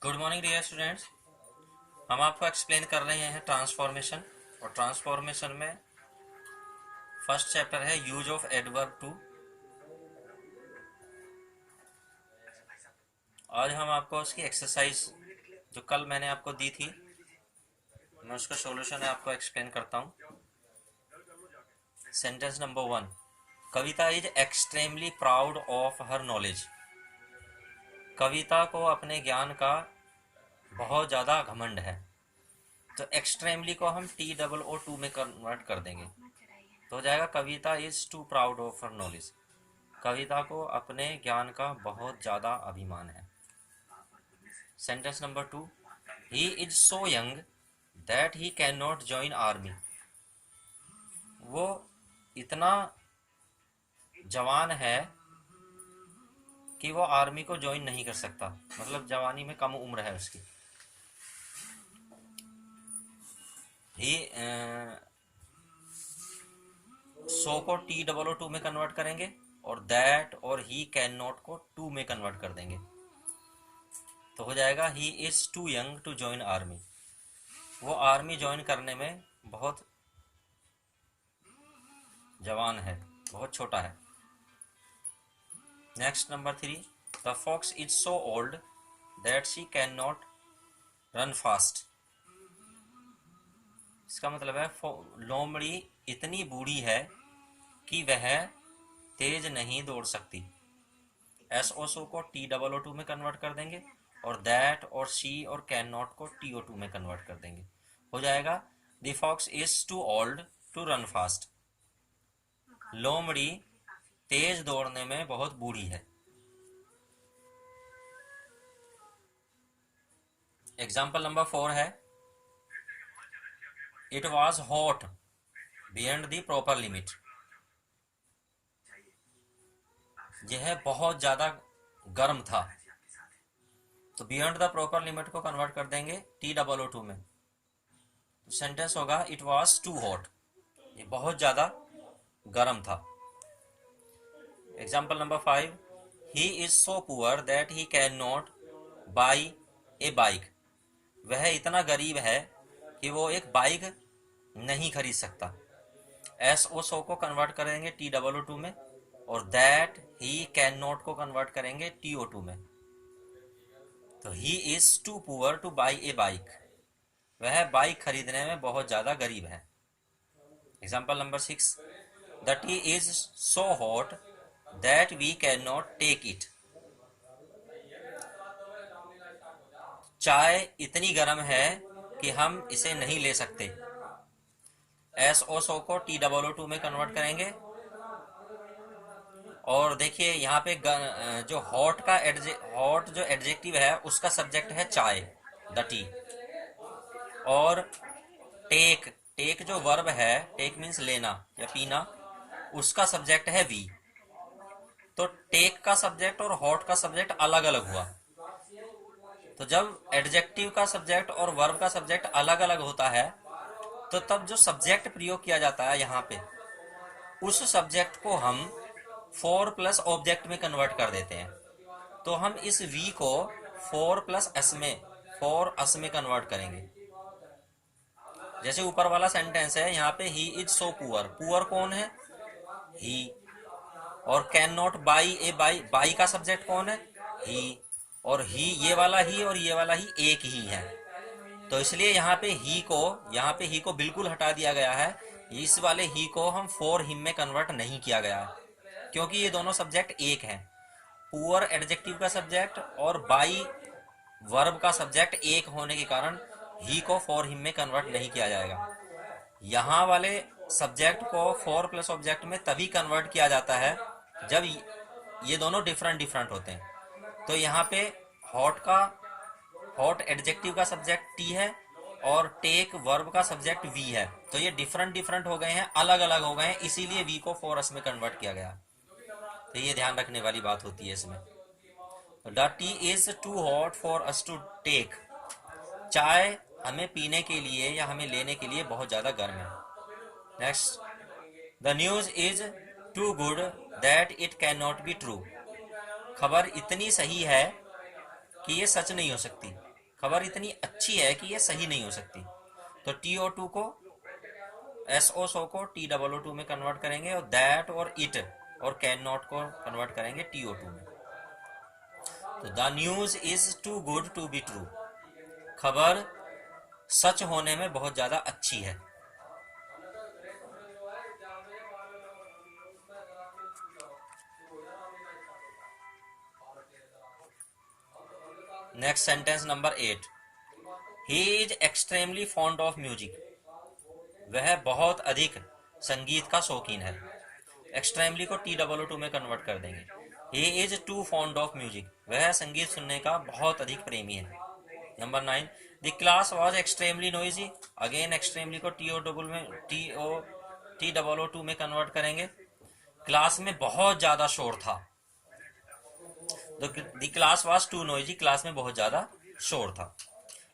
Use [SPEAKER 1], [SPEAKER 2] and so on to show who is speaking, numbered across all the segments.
[SPEAKER 1] Good morning dear students. हम आपको explain कर रहे हैं ट्रांसफॉर्मेशन। और ट्रांसफॉर्मेशन में फर्स्ट चैप्टर है यूज ऑफ एडवर्ब टू। आज हम आपको उसकी एक्सरसाइज जो कल मैंने आपको दी थी, मैं उसका सॉल्यूशन आपको एक्सप्लेन करता हूँ। Sentence number 1, Kavita is extremely proud of her knowledge. Kavita को अपने ज्ञान का बहुत ज़्यादा घमंड है। तो एक्सट्रीमली को हम TOO में कन्वर्ट कर देंगे तो हो जाएगा Kavita is too proud of her knowledge. Kavita को अपने ज्ञान का बहुत ज़्यादा अभिमान है। Sentence number 2, he is so young that he can not join army. वो इतना जवान है कि वो आर्मी को ज्वाइन नहीं कर सकता, मतलब जवानी में कम उम्र है उसकी। ही सो को TOO में कन्वर्ट करेंगे और दैट और ही कैन नॉट को टू में कन्वर्ट कर देंगे तो हो जाएगा he is too young to join army. वो आर्मी ज्वाइन करने में बहुत जवान है, बहुत छोटा है। Next number 3, the fox is so old that she can not run fast. इसका मतलब है लोमड़ी इतनी बूढ़ी है कि वह तेज नहीं दौड़ सकती। SO को TOO में कन्वर्ट कर देंगे और दैट और शी और कैन नॉट को TO2 में कन्वर्ट कर देंगे। हो जाएगा the fox is too old to run fast. लोमड़ी तेज दौड़ने में बहुत बूढ़ी है। एग्जाम्पल नंबर 4 है, it was hot beyond the proper limit. यह बहुत ज्यादा गर्म था। तो बियॉन्ड द प्रॉपर लिमिट को कन्वर्ट कर देंगे TOO में। तो सेंटेंस होगा इट वॉज टू हॉट। ये बहुत ज्यादा गर्म था। Example number 5, he is so poor that he can not by a bike. वह इतना गरीब है कि वो एक बाइक नहीं खरीद सकता। SO को कन्वर्ट करेंगे TOO में और दैट ही कैन नॉट को कन्वर्ट करेंगे TO2 में। तो he is too poor to buy a bike. वह बाइक खरीदने में बहुत ज्यादा गरीब है। Example number 6, the tea is so hot that we can not take it. चाय इतनी गर्म है कि हम इसे नहीं ले सकते। SO को TOO में कन्वर्ट करेंगे और देखिए यहाँ पे जो हॉट जो एडजेक्टिव है उसका सब्जेक्ट है चाय, द टी। और टेक टेक जो वर्ब है, टेक मीन्स लेना या पीना, उसका सब्जेक्ट है वी। तो टेक का सब्जेक्ट और हॉट का सब्जेक्ट अलग अलग हुआ। तो जब एडजेक्टिव का सब्जेक्ट और वर्ब का सब्जेक्ट अलग अलग होता है तो तब जो सब्जेक्ट प्रयोग किया जाता है यहाँ पे, उस सब्जेक्ट को हम फोर प्लस ऑब्जेक्ट में कन्वर्ट कर देते हैं। तो हम इस वी को फोर अस में कन्वर्ट करेंगे। जैसे ऊपर वाला सेंटेंस है, यहाँ पे ही इज सो पुअर। पुअर कौन है? ही। और can not by A by, by का सब्जेक्ट कौन है? ही। और ही, ये वाला ही और ये वाला ही एक ही है। तो इसलिए यहाँ पे ही को बिल्कुल हटा दिया गया है। इस वाले ही को हम फोर हिम में कन्वर्ट नहीं किया गया है क्योंकि ये दोनों सब्जेक्ट एक हैं। पुअर एडजेक्टिव का सब्जेक्ट और बाई वर्ब का सब्जेक्ट एक होने के कारण ही को फोर हिम में कन्वर्ट नहीं किया जाएगा। यहाँ वाले सब्जेक्ट को फोर प्लस ऑब्जेक्ट में तभी कन्वर्ट किया जाता है जब ये दोनों डिफरेंट डिफरेंट होते हैं। तो यहाँ पे हॉट एडजेक्टिव का सब्जेक्ट टी है और टेक वर्ब का सब्जेक्ट वी है। तो ये डिफरेंट डिफरेंट हो गए हैं, अलग अलग हो गए हैं, इसीलिए वी को फोर अस में कन्वर्ट किया गया। तो ये ध्यान रखने वाली बात होती है इसमें। The tea is too hot for us to take. चाय हमें पीने के लिए या हमें लेने के लिए बहुत ज्यादा गर्म है। Next, the news is too good that it can not be true. खबर इतनी सही है कि ये सच नहीं हो सकती। खबर इतनी अच्छी है कि ये सही नहीं हो सकती। तो TO2 को, SO को TOO में कन्वर्ट करेंगे, और दैट और इट और कैन नॉट को कन्वर्ट करेंगे TO2 में। तो the news is too good to be true, खबर सच होने में बहुत ज्यादा अच्छी है। Next sentence number 8, he is extremely fond of music, वह बहुत अधिक संगीत का शौकीन है। एक्सट्रीमली को TOO में कन्वर्ट कर देंगे। He is too fond of music, वह संगीत सुनने का बहुत अधिक प्रेमी है। Number 9, the class was extremely noisy, again extremely को TOO में कन्वर्ट करेंगे। क्लास में बहुत ज्यादा शोर था। The class was too noisy, class में बहुत ज्यादा शोर था।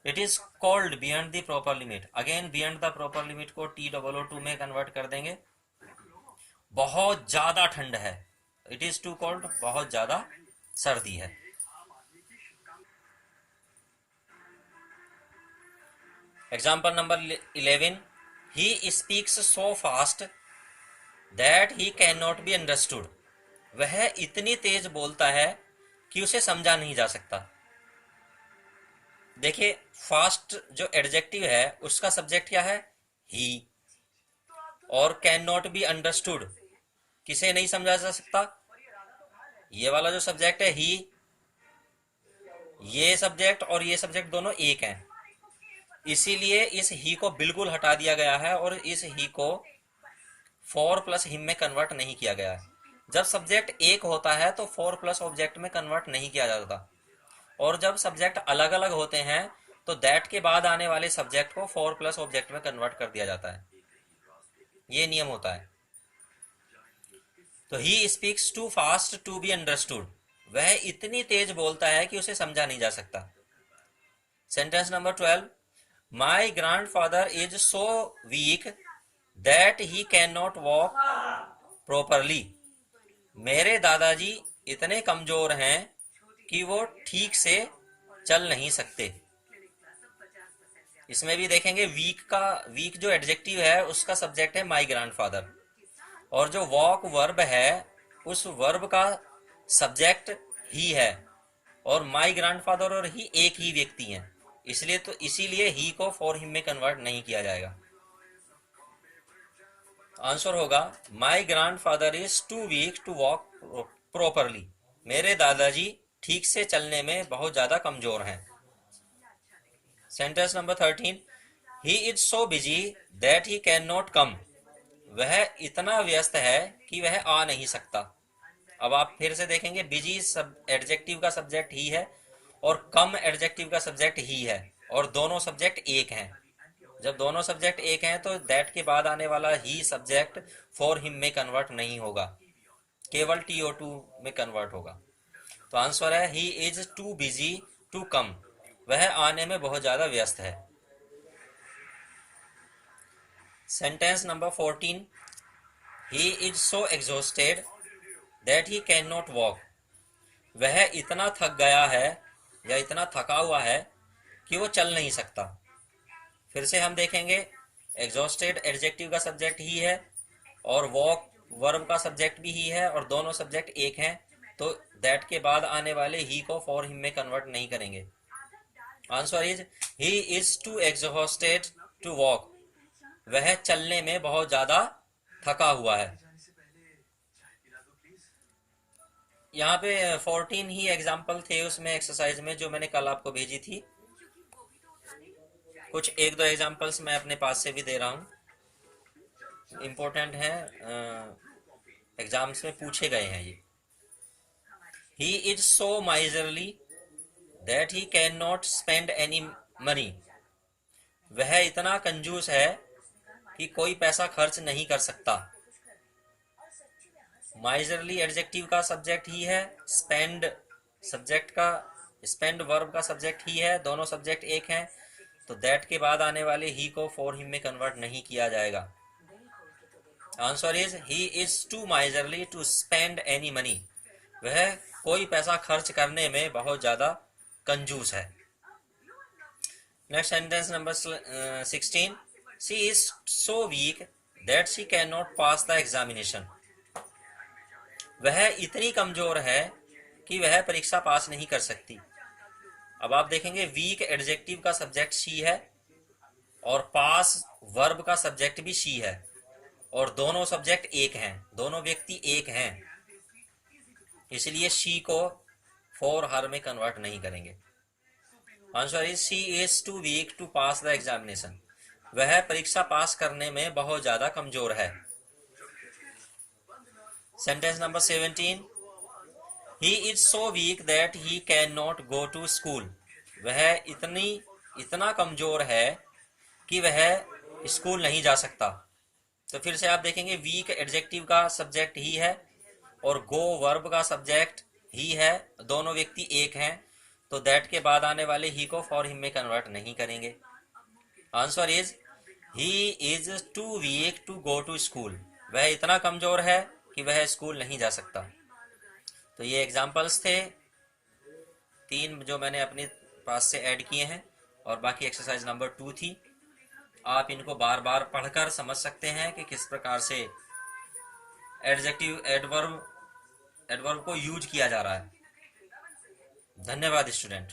[SPEAKER 1] It is called beyond the proper limit, again beyond the proper limit को TOO में कन्वर्ट कर देंगे। बहुत ज्यादा ठंड है, इट इज टू कोल्ड, बहुत ज्यादा सर्दी है। Example number 11, he speaks so fast that he can not B understood, वह इतनी तेज बोलता है कि उसे समझा नहीं जा सकता। देखिए, फास्ट जो एडजेक्टिव है उसका सब्जेक्ट क्या है? ही। और कैन नॉट बी अंडरस्टूड, किसे नहीं समझा जा सकता? ये वाला जो सब्जेक्ट है ही, ये सब्जेक्ट और ये सब्जेक्ट दोनों एक हैं, इसीलिए इस ही को बिल्कुल हटा दिया गया है और इस ही को फॉर प्लस हिम में कन्वर्ट नहीं किया गया है। जब सब्जेक्ट एक होता है तो फॉर प्लस ऑब्जेक्ट में कन्वर्ट नहीं किया जाता, और जब सब्जेक्ट अलग अलग होते हैं तो दैट के बाद आने वाले सब्जेक्ट को फॉर प्लस ऑब्जेक्ट में कन्वर्ट कर दिया जाता है। ये नियम होता है। तो he speaks too fast to be understood, वह इतनी तेज बोलता है कि उसे समझा नहीं जा सकता। Sentence number 12, my grand father is so weak that he can not walk properly, मेरे दादाजी इतने कमजोर हैं कि वो ठीक से चल नहीं सकते। इसमें भी देखेंगे वीक जो एडजेक्टिव है उसका सब्जेक्ट है माई ग्रैंडफादर, और जो वॉक वर्ब है उस वर्ब का सब्जेक्ट ही है, और माई ग्रैंडफादर और ही एक ही व्यक्ति हैं, इसीलिए ही को फॉर हिम में कन्वर्ट नहीं किया जाएगा। आंसर होगा my grandfather is too weak to walk properly, मेरे दादाजी ठीक से चलने में बहुत ज्यादा कमजोर हैं। Sentence number 13, he is so busy that he can not come, वह इतना व्यस्त है कि वह आ नहीं सकता। अब आप फिर से देखेंगे, बिजी सब एडजेक्टिव का सब्जेक्ट ही है और कम एडजेक्टिव का सब्जेक्ट ही है, और दोनों सब्जेक्ट एक हैं। जब दोनों सब्जेक्ट एक हैं तो दैट के बाद आने वाला ही सब्जेक्ट फॉर हिम में कन्वर्ट नहीं होगा, केवल TO2 में कन्वर्ट होगा। तो आंसर है he is too busy to come, वह आने में बहुत ज्यादा व्यस्त है। Sentence number 14, he is so exhausted that he can not walk, वह इतना थक गया है या इतना थका हुआ है कि वो चल नहीं सकता। फिर से हम देखेंगे, एग्जॉस्टेड एडजेक्टिव का सब्जेक्ट ही है और वॉक वर्ब का सब्जेक्ट भी ही है, और दोनों सब्जेक्ट एक हैं, तो दैट के बाद आने वाले ही को फॉर हिम में कन्वर्ट नहीं करेंगे। Answer is he is too exhausted to walk, वह चलने में बहुत ज्यादा थका हुआ है। यहाँ पे 14 ही एग्जाम्पल थे उसमें एक्सरसाइज में जो मैंने कल आपको भेजी थी। कुछ एक दो एग्जाम्पल्स मैं अपने पास से भी दे रहा हूँ, इम्पोर्टेंट है, एग्जाम्स में पूछे गए हैं ये। ही is so miserly that he can not spend any money, वह इतना कंजूस है कि कोई पैसा खर्च नहीं कर सकता। माइजरली एडजेक्टिव का सब्जेक्ट ही है, स्पेंड वर्ब का सब्जेक्ट ही है, दोनों सब्जेक्ट एक हैं, तो दैट के बाद आने वाले ही को फॉर हिम में कन्वर्ट नहीं किया जाएगा। Answer is he is too miserly to spend any money, वह कोई पैसा खर्च करने में बहुत ज्यादा कंजूस है। Next sentence number 16, she is so weak that she can not pass the examination. वह इतनी कमजोर है कि वह परीक्षा पास नहीं कर सकती। अब आप देखेंगे वीक एडजेक्टिव का सब्जेक्ट शी है और पास वर्ब का सब्जेक्ट भी शी है, और दोनों सब्जेक्ट एक हैं, दोनों व्यक्ति एक हैं, इसलिए शी को फॉर हर में कन्वर्ट नहीं करेंगे। Answer is she is too weak to pass the examination. वह परीक्षा पास करने में बहुत ज्यादा कमजोर है। Sentence number 17, he is so weak that he can not go to school. वह इतना कमजोर है कि वह स्कूल नहीं जा सकता। तो फिर से आप देखेंगे वीक एडजेक्टिव का सब्जेक्ट ही है और गो वर्ब का सब्जेक्ट ही है, दोनों व्यक्ति एक हैं, तो दैट के बाद आने वाले ही को फॉर हिम में कन्वर्ट नहीं करेंगे। Answer is he is too weak to go to school. वह इतना कमजोर है कि वह स्कूल नहीं जा सकता। तो ये एग्जाम्पल्स थे 3 जो मैंने अपने पास से ऐड किए हैं, और बाकी एक्सरसाइज नंबर 2 थी। आप इनको बार बार पढ़कर समझ सकते हैं कि किस प्रकार से एडजेक्टिव एडवर्ब को यूज किया जा रहा है। धन्यवाद स्टूडेंट।